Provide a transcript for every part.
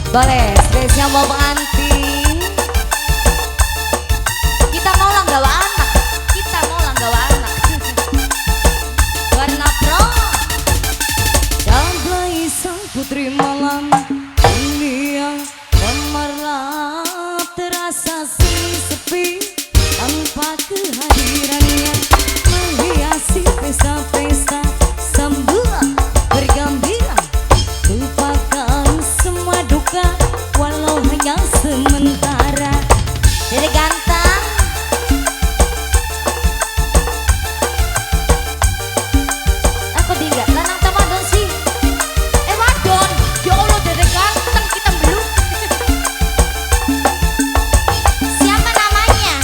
Boleh, spesial mau pengantin. Kita mau langgawa anak. Kita mau langgawa anak. Warna pro. Damai sang putri malam dunia gemerlap terasa sepi tanpa kehadirannya menghiasi pesta-pesta sambil bergembira. Lupakan semua duka walau hanya sementara. Jadi ganteng aku tidak lanang tamadon sih. Wadon ya Allah dede ganteng kita belum. Siapa namanya?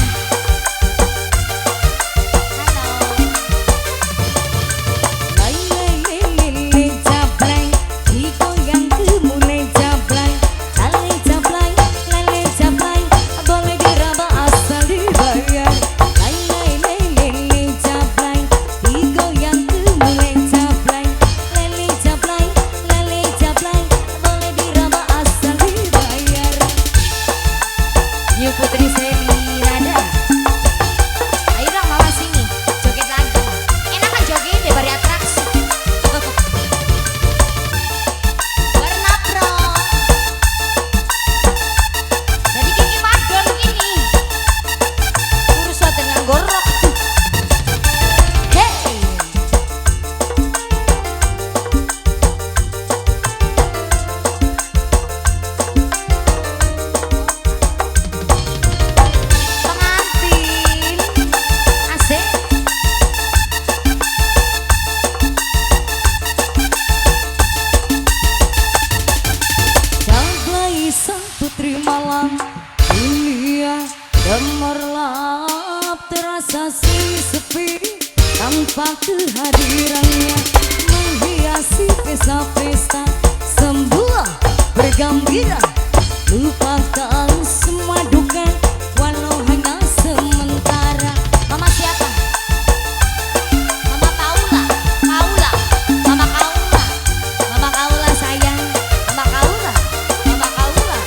Putri Seli Nada. Ayo dong mama sini, joget lagi. Enak kan joget deh bari atraksi. Warna pro. Jadi kiki wadon ini. Urus waten yang gorok. Hey. Putri malam dunia gemerlap terasa sepi tanpa kehadirannya menghiasi pesta-pesta sembuh bergembira. Lupakan semua duka walau hanya sementara. Mama siapa? Mama Paula. Paula. Mama Paula. Mama Paula sayang. Mama Paula. Mama Paula.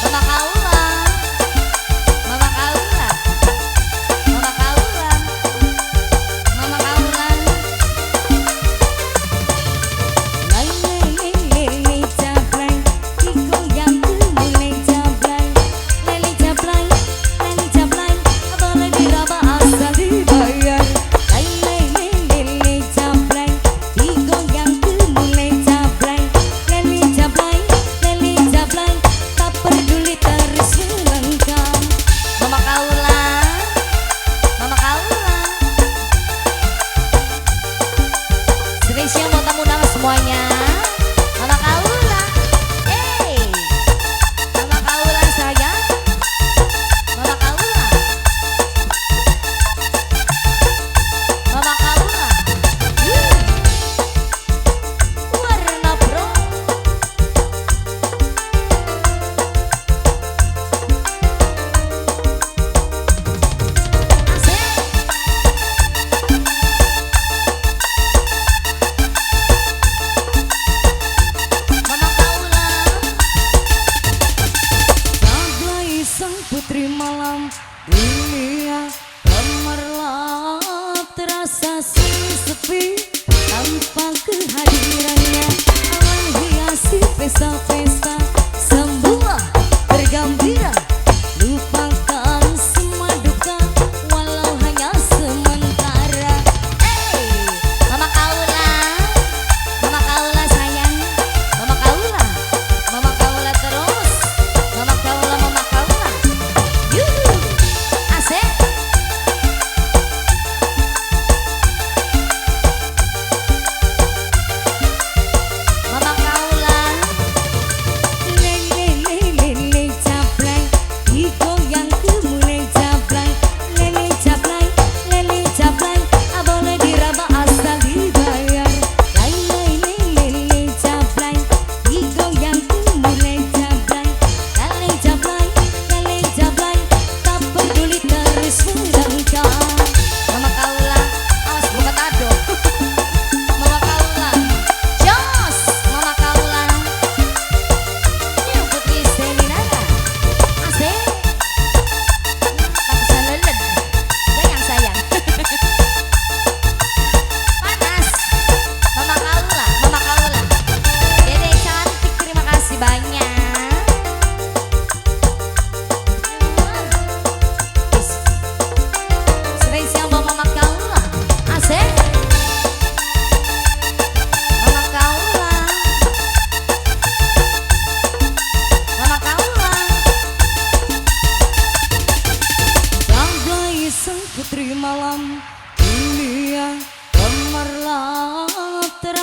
Mama Paula. Mama Paula. Mama Paula. Mama Paula. Lele jablay, iko yang mulai jablay. Lele jablay, boleh diraba asal dibayar. Lele jablay, iko yang mulai jablay. Lele jablay, tak peduli terus melengkap. Mama Paula. Mama Paula. Spesial buat tamu-tamu semuanya. Mama Paula. Hey. Mama Paula sayang. Mama Paula. Mama Paula. Warna pro. Asik.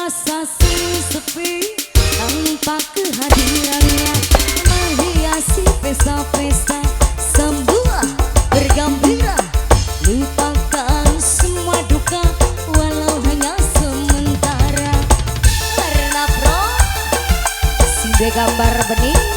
terasa sunyi sepi tanpa kehadirannya, menghiasi pesta-pesta semua bergembira, lupakan semua duka walau hanya sementara. Karena pro si gambar bening